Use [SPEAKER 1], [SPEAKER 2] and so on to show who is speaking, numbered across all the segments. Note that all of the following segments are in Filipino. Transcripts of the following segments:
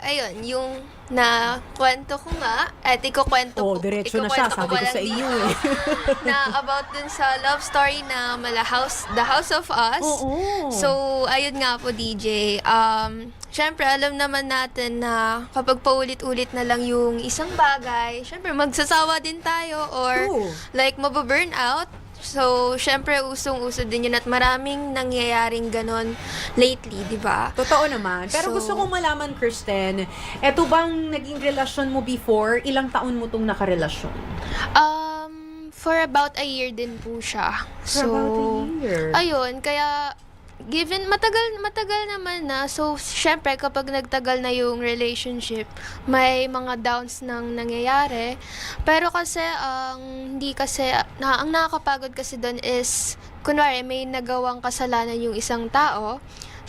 [SPEAKER 1] Ayun, yung na kwento ko nga, at
[SPEAKER 2] Oh, diretso na siya. Sabi ko sa iyo eh.
[SPEAKER 1] na about dun sa love story na The House of Us.
[SPEAKER 2] Oo.
[SPEAKER 1] So, ayun nga po, DJ. Syempre, alam naman natin na kapag paulit-ulit na lang yung isang bagay, syempre, magsasawa din tayo or
[SPEAKER 2] True.
[SPEAKER 1] like, mababurn out. So, syempre, usong-uso din yun at maraming nangyayaring ganon lately, di ba?
[SPEAKER 2] Totoo naman. Pero
[SPEAKER 1] So-
[SPEAKER 2] gusto kong malaman, Kristen, eto bang naging relasyon mo before? Ilang taon mo tong nakarelasyon?
[SPEAKER 1] For about a year din po siya.
[SPEAKER 2] For about a year.
[SPEAKER 1] Ayun, kaya given matagal naman na. So syempre kapag nagtagal na yung relationship, may mga downs nang nangyayari. Pero kasi hindi kasi ang nakakapagod kasi doon is kunwari may nagawang kasalanan yung isang tao.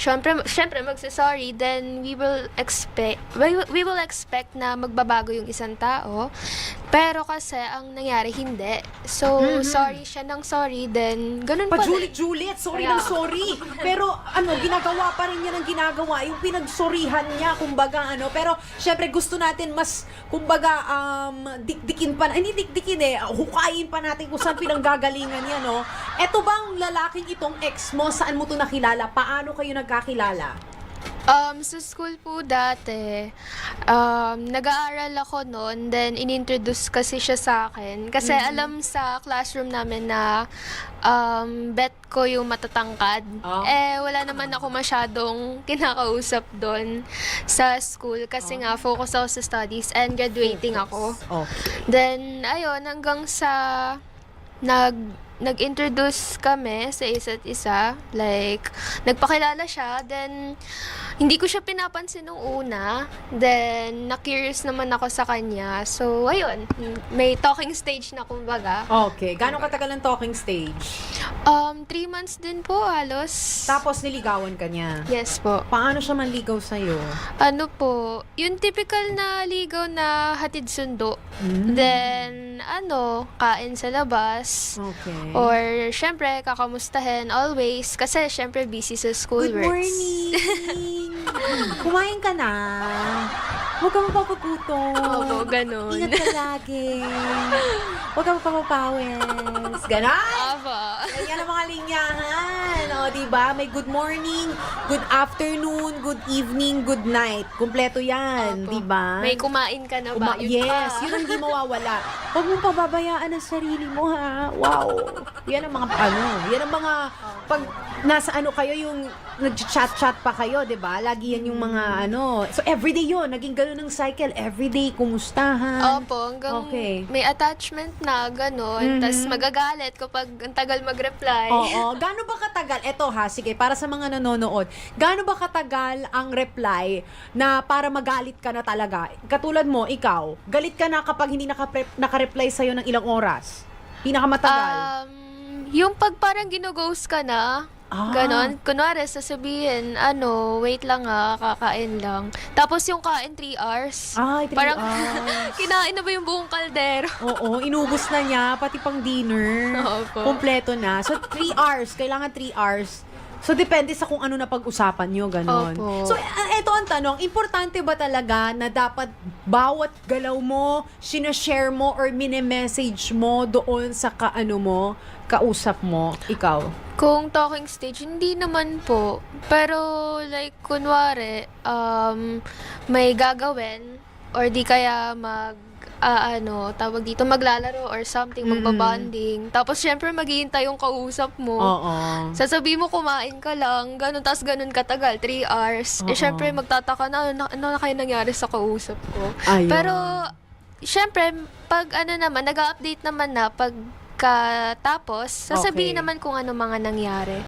[SPEAKER 1] Syempre magsasorry, then we will expect na magbabago yung isang tao. Pero kasi ang nangyari hindi. So sorry siya ng sorry, then ganun pa rin.
[SPEAKER 2] Pajulit-julit, sorry
[SPEAKER 1] Kaya-
[SPEAKER 2] ng sorry. Pero ginagawa pa rin niya ng ginagawa. Yung pinagsorihan niya, kumbaga Pero syempre gusto natin mas, kumbaga, dikdikin pa, hindi dikdikin hukayin pa natin kung saan pinanggagalingan niya, no? Eto bang lalaking itong ex mo, saan mo to nakilala? Paano kayo nagkakilala?
[SPEAKER 1] Sa school po dati, nag-aaral ako noon, then inintroduce kasi siya sa akin. Kasi alam sa classroom namin na bet ko yung matatangkad.
[SPEAKER 2] Oh.
[SPEAKER 1] Wala naman ako masyadong kinakausap doon sa school kasi nga focus ako sa studies and graduating ako.
[SPEAKER 2] Okay.
[SPEAKER 1] Then, ayun, hanggang sa nag-introduce kami sa isa't isa. Like, nagpakilala siya. Then, hindi ko siya pinapansin nung una. Then, na-curious naman ako sa kanya. So, ayun. May talking stage na kumbaga.
[SPEAKER 2] Okay. Gano'ng katagal ang talking stage?
[SPEAKER 1] 3 months din po, halos.
[SPEAKER 2] Tapos niligawan ka niya.
[SPEAKER 1] Yes po.
[SPEAKER 2] Paano siya manligaw sa'yo?
[SPEAKER 1] Ano po, yung typical na ligaw na hatid sundo. Then, kain sa labas.
[SPEAKER 2] Okay.
[SPEAKER 1] Or, syempre, kakamustahin always. Kasi, syempre, busy sa school
[SPEAKER 2] Good
[SPEAKER 1] works.
[SPEAKER 2] morning! Kumain ka na? Huwag kang mapapagutom.
[SPEAKER 1] Oo, ganun.
[SPEAKER 2] Ingat ka lagi. Huwag kang mapapapawis. Ganon!
[SPEAKER 1] Aba.
[SPEAKER 2] Yan ang mga linyahan. O, diba? May good morning, good afternoon, good evening, good night. Kumpleto yan,
[SPEAKER 1] Opo.
[SPEAKER 2] diba?
[SPEAKER 1] May kumain ka na ba? Yun
[SPEAKER 2] Yes,
[SPEAKER 1] pa.
[SPEAKER 2] yun ang hindi mawawala. Huwag mong pababayaan ang sarili mo, ha? Wow. Yan ang mga, yan ang mga, pag nasa kayo, yung nag-chat-chat pa kayo, di ba? Lagi yan yung mga, So, everyday yun. Naging ganun ang cycle. Everyday, kumustahan.
[SPEAKER 1] Opo, hanggang
[SPEAKER 2] Okay.
[SPEAKER 1] may attachment na, gano'n. Tas magagalit kapag ang tagal mag-reply.
[SPEAKER 2] Oo. Gaano ba katagal? Eto ha, sige, para sa mga nanonood. Gaano ba katagal ang reply na para magalit ka na talaga? Katulad mo, ikaw, galit ka na kapag hindi naka-reply sa'yo ng ilang oras? Pinakamatagal?
[SPEAKER 1] Yung pag parang ginughost ka na, ganon. Kunwari, sasabihin, wait lang kakain lang. Tapos yung kain 3 hours.
[SPEAKER 2] Ay, 3
[SPEAKER 1] parang,
[SPEAKER 2] hours.
[SPEAKER 1] kinain na ba yung buong kaldero?
[SPEAKER 2] Oo, inubos na niya, pati pang dinner.
[SPEAKER 1] Opo.
[SPEAKER 2] Kompleto na. So, 3 hours. Kailangan 3 hours. So, depende sa kung ano na pag-usapan nyo, ganon.
[SPEAKER 1] Opo.
[SPEAKER 2] So, eto ang tanong, importante ba talaga na dapat bawat galaw mo, sinashare mo, or mini-message mo doon sa kausap mo, ikaw?
[SPEAKER 1] Kung talking stage, hindi naman po. Pero, like, kunwari, may gagawin, or di kaya tawag dito, maglalaro or something, magbabanding. Tapos, syempre, maghihintay yung kausap mo.
[SPEAKER 2] Oo.
[SPEAKER 1] Sasabihin mo, kumain ka lang, ganun, tas ganun katagal, 3 hours.
[SPEAKER 2] Oo.
[SPEAKER 1] Syempre, magtataka na, ano na kayo nangyari sa kausap ko.
[SPEAKER 2] Ayun.
[SPEAKER 1] Pero, syempre, pag naman, nag-update naman na, pagkatapos, sasabihin
[SPEAKER 2] Okay.
[SPEAKER 1] naman kung ano mga nangyari.